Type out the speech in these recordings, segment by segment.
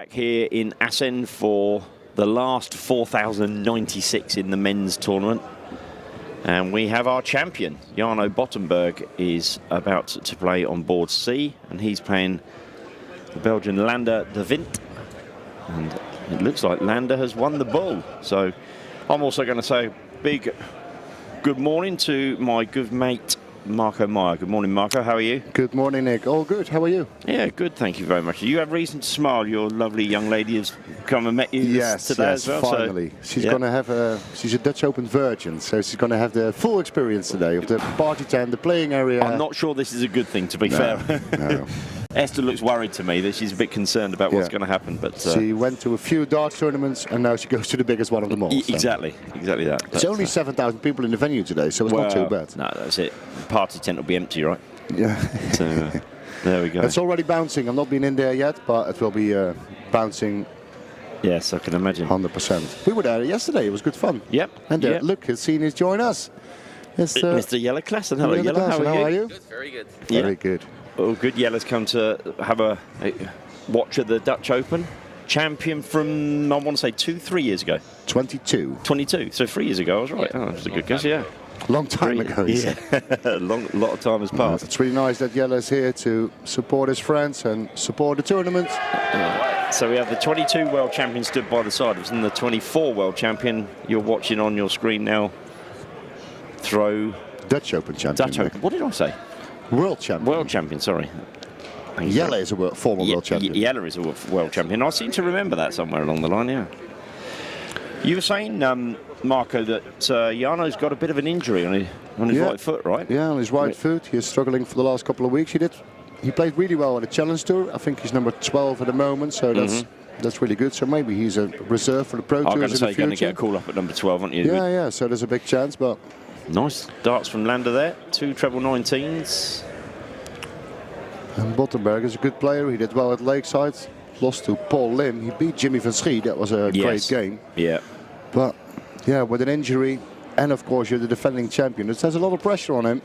Here in Assen for the last 4,096 in the men's tournament. And we have our champion, Jarno Bottenberg, is about to play on board C, and he's playing the Belgian Lander de Wint. And it looks like Lander has won the bull. So I'm also going to say big good morning to my good mate, Marco Meyer. Good morning, Marco. How are you? Good morning, Nick. All good. How are you? Yeah, good. Thank you very much. You have reason to smile. Your lovely young lady has come and met you today as well. Finally. So, she's going to have she's a Dutch Open virgin, so she's going to have the full experience today of the party tent, the playing area. I'm not sure this is a good thing, to be fair. No. Esther looks worried to me that she's a bit concerned about what's going to happen. But she went to a few darts tournaments and now she goes to the biggest one of them all. Exactly that. It's only 7,000 people in the venue today, so it's not too bad. No, that's it. The party tent will be empty, right? Yeah. So there we go. It's already bouncing. I've not been in there yet, but it will be bouncing. Yes, I can imagine. 100%. We were there yesterday. It was good fun. Yep. And look, his seniors join us. It's, Mr. Yella Klassen. Hello, Yella. How are you? Good, very good. Very good. Oh, good. Yella's come to have a watch at the Dutch Open. Champion from, I want to say, 3 years ago. 22. 22. So 3 years ago, I was right. Oh, that was a good guess, yeah. Long time ago. Yeah. A lot of time has passed. It's really nice that Yella's here to support his friends and support the tournament. So we have the 22 world champion stood by the side of us, and the 24 world champion you're watching on your screen now throw. Dutch Open champion. Dutch Open. What did I say? World champion. World champion, sorry. Yella is a former world champion. Yella is a world champion. I seem to remember that somewhere along the line, yeah. You were saying, Marco, that Jarno's got a bit of an injury on his right foot, right? Yeah, on his right foot. He's struggling for the last couple of weeks. He played really well at the Challenge Tour. I think he's number 12 at the moment, so that's really good. So maybe he's a reserve for the Pro Tours in the future. You're going to get a call up at number 12, aren't you? Yeah, so there's a big chance, but... Nice darts from Lander there. 2 treble 19s. And Bottenberg is a good player. He did well at Lakeside. Lost to Paul Lim. He beat Jimmy van Schie. That was a great game. Yeah. But, yeah, with an injury, and of course you're the defending champion, it has a lot of pressure on him.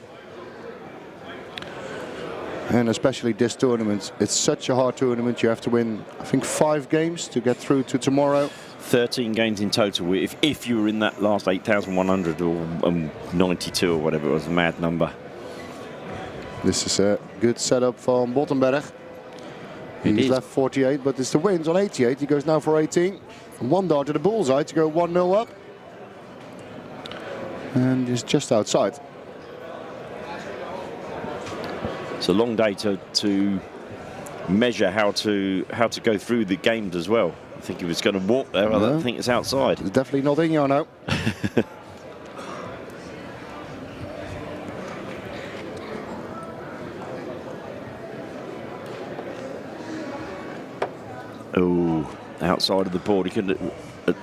And especially this tournament. It's such a hard tournament. You have to win, I think, 5 games to get through to tomorrow. 13 games in total. If you were in that last 8,100 or 92 or whatever, it was a mad number. This is a good setup from Bottenberg. He's left 48, but it's the Wint on 88. He goes now for 18. 1 dart to the bullseye to go 1-0 up. And he's just outside. It's a long day to measure how to go through the games as well. I think he was going to walk there. I don't think it's outside. It's definitely not in, Jarno. Oh, outside of the board. He could have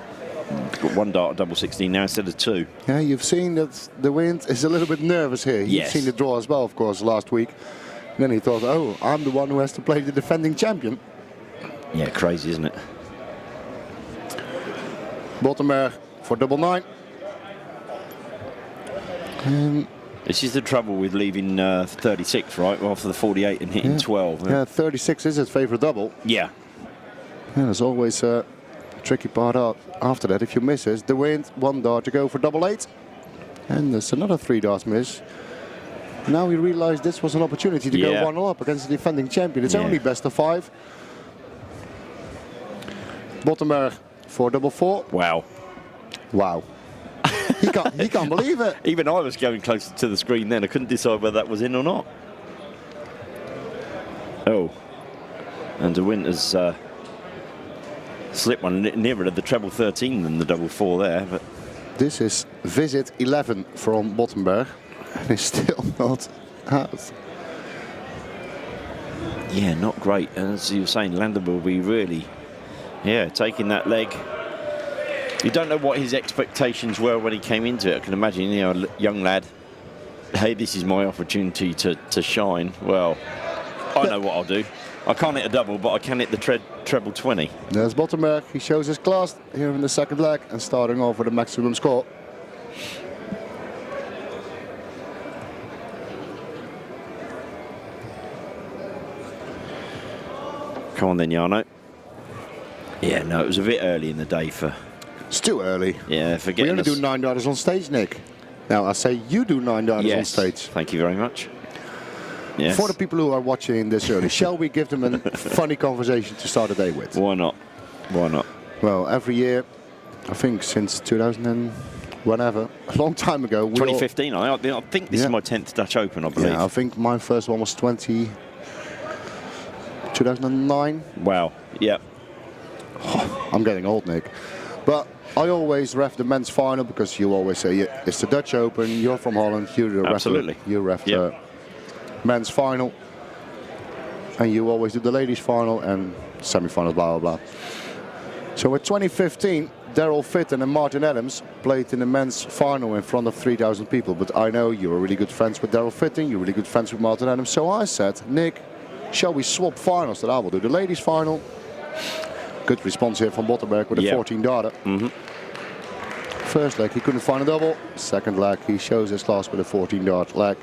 got 1 dart at double 16 now instead of 2. Yeah, you've seen that the Wint is a little bit nervous here. You've seen the draw as well, of course, last week. And then he thought, oh, I'm the one who has to play the defending champion. Yeah, crazy, isn't it? Bottenberg for double 9. This is the trouble with leaving 36, right? Well, for the 48 and hitting 12. Yeah, 36 is his favourite double. Yeah. Yeah, there's always a tricky part out after that. If you miss it, the Wint, 1 dart to go for double 8. And there's another 3 darts miss. Now we realise this was an opportunity to go 1-0 up against the defending champion. It's only best of 5. Bottenberg for double 4. Wow. Wow. he can't believe it. Even I was going closer to the screen then. I couldn't decide whether that was in or not. Oh. And the Wint has slipped one nearer to the treble 13 than the double 4 there. But this is visit 11 from Bottenberg. And it's still not out. Yeah, not great. And as you were saying, Lander will be really, taking that leg. You don't know what his expectations were when he came into it. I can imagine, a young lad, hey, this is my opportunity to shine. Well, I know what I'll do. I can't hit a double, but I can hit the treble 20. There's Bottenberg. He shows his class here in the second leg and starting off with a maximum score. Come on then, Jarno. Yeah, no, it was a bit early in the day for... It's too early. Yeah, for We getting only us... do 9 darters on stage, Nick. Now, I say you do 9 darters on Yes, stage. thank you very much. Yes. For the people who are watching this early, shall we give them a funny conversation to start the day with? Why not? Why not? Well, every year, I think since 2000 and whenever, a long time ago. 2015, I think this is my 10th Dutch Open, I believe. Yeah, I think my first one was 2009. Wow, yeah. I'm getting old, Nick. But I always ref the men's final because you always say it's the Dutch Open, you're from Holland, you ref the men's final. And you always do the ladies' final and semi-finals, blah, blah, blah. So in 2015, Daryl Fitton and Martin Adams played in the men's final in front of 3,000 people. But I know you're really good friends with Daryl Fitton, you're really good friends with Martin Adams. So I said, Nick, shall we swap finals? That I will do the ladies' final. Good response here from Bottenberg with a 14 darter. First leg, he couldn't find a double. Second leg, he shows his class with a 14 dart leg.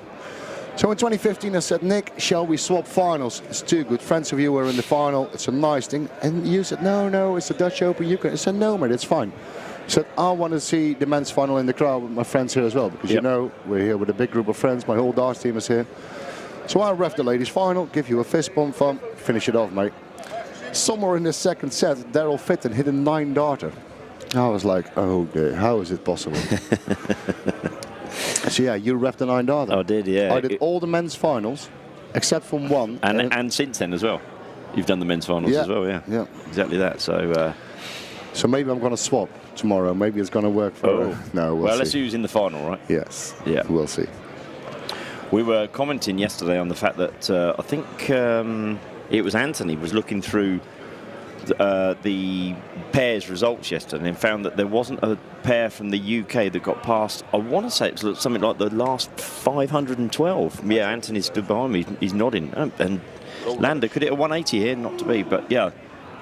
So in 2015, I said, Nick, shall we swap finals? It's two good friends of you were in the final. It's a nice thing. And you said, no, it's the Dutch Open. You can. I said, no, mate, it's fine. I said, I want to see the men's final in the crowd with my friends here as well. Because you know, we're here with a big group of friends. My whole darts team is here. So I'll ref the ladies' final, give you a fist bump, finish it off, mate. Somewhere in the second set, Daryl Fitton hit a 9 darter. I was like, oh dear, how is it possible? So yeah, you reffed the 9 darter. I did, yeah. I did all the men's finals, except from one. And since then as well. You've done the men's finals as well, yeah. Yeah. Exactly that, so... So maybe I'm going to swap tomorrow. Maybe it's going to work for... no, we'll see. Let's see who's in the final, right? Yes. Yeah. We'll see. We were commenting yesterday on the fact that I think it was Anthony was looking through the pairs results yesterday and found that there wasn't a pair from the UK that got past. I want to say it was something like the last 512. Yeah, Anthony stood behind me. He's nodding. And Lander could hit a 180 here, not to be, but yeah,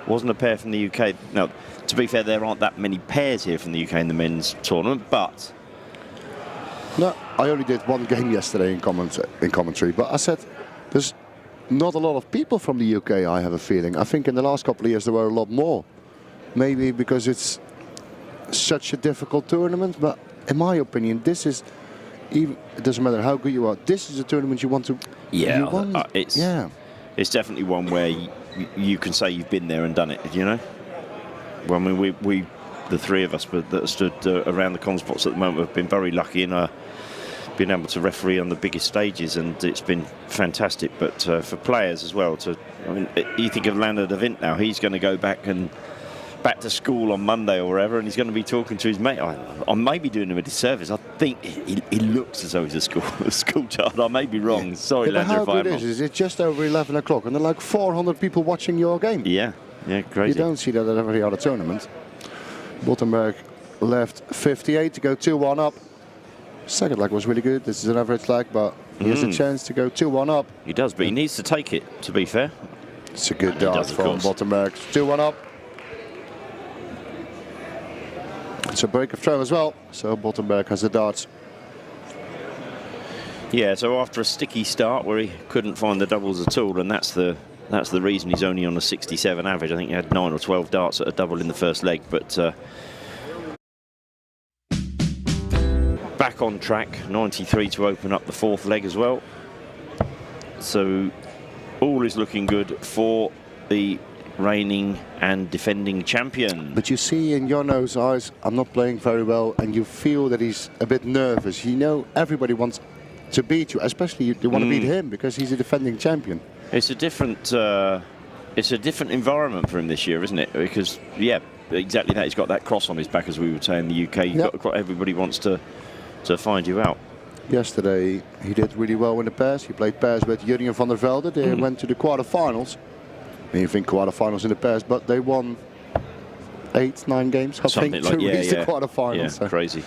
wasn't a pair from the UK. Now, to be fair, there aren't that many pairs here from the UK in the men's tournament, but... No, I only did one game yesterday in commentary, but I said there's not a lot of people from the UK, I have a feeling. I think in the last couple of years there were a lot more. Maybe because it's such a difficult tournament, but in my opinion, this is, even, it doesn't matter how good you are, this is a tournament you want to... Yeah, it's definitely one where you can say you've been there and done it, you know? Well, I mean, we the three of us that stood around the con spots at the moment have been very lucky in being able to referee on the biggest stages, and it's been fantastic. But for players as well, I mean, you think of Lander de Wint now, he's going to go back to school on Monday or wherever, and he's going to be talking to his mate. I may be doing him a disservice. I think he looks as though he's a school child. I may be wrong. Sorry, Lander, if I am wrong. Is it's just over 11 o'clock, and there are like 400 people watching your game. Yeah, crazy. You don't see that at every other tournament. Bottenberg left 58 to go 2-1 up. Second leg was really good. This is an average leg, but he has a chance to go 2-1 up. He does, but he needs to take it, to be fair. It's a good dart from Bottenberg. 2-1 up. It's a break of throw as well, so Bottenberg has the darts. Yeah, so after a sticky start where he couldn't find the doubles at all, and that's the reason he's only on a 67 average. I think he had 9 or 12 darts at a double in the first leg, but back on track, 93 to open up the fourth leg as well. So all is looking good for the reigning and defending champion. But you see in Jarno's eyes, I'm not playing very well, and you feel that he's a bit nervous. You know, everybody wants to beat you, especially you want to beat him because he's a defending champion. It's a different environment for him this year, isn't it? Because yeah, exactly that. He's got that cross on his back, as we would say in the UK. Everybody wants to find you out. Yesterday he did really well in the pairs. He played pairs with Jurgen van der Velde. They went to the quarterfinals. I mean, you think quarterfinals in the pairs, but they won 8-9 games, I think, to reach the quarterfinals. Yeah, so. Crazy.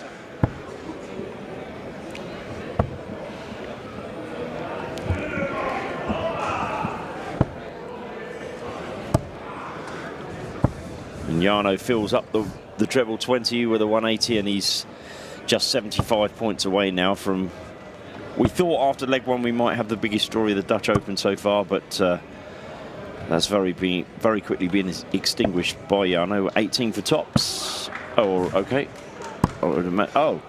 And Jarno fills up the treble 20 with a 180, and he's just 75 points away now from... We thought after leg one we might have the biggest story of the Dutch Open so far, but That's very quickly being extinguished by Jarno. 18 for tops. Oh, okay. Oh,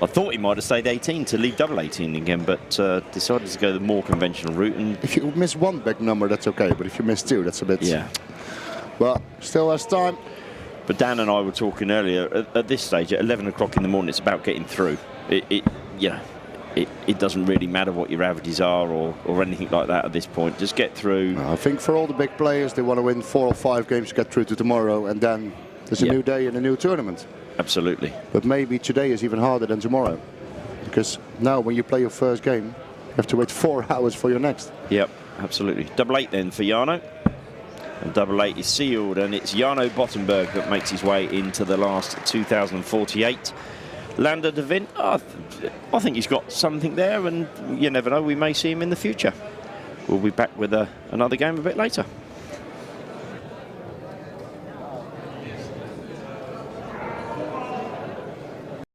I thought he might have stayed 18 to leave double 18 again, but decided to go the more conventional route. And if you miss one big number, that's okay, but if you miss two, that's a bit... Yeah. But still has time. But Dan and I were talking earlier, at this stage, at 11 o'clock in the morning, it's about getting through. It doesn't really matter what your averages are or anything like that at this point. Just get through. I think for all the big players, they want to win 4 or 5 games to get through to tomorrow, and then there's a new day and a new tournament. Absolutely. But maybe today is even harder than tomorrow, because now when you play your first game, you have to wait 4 hours for your next. Yep, absolutely. Double 8 then for Jarno. And double 8 is sealed, and it's Jarno Bottenberg that makes his way into the last 2048. Lander de Wint, I think he's got something there, and you never know, we may see him in the future. We'll be back with another game a bit later.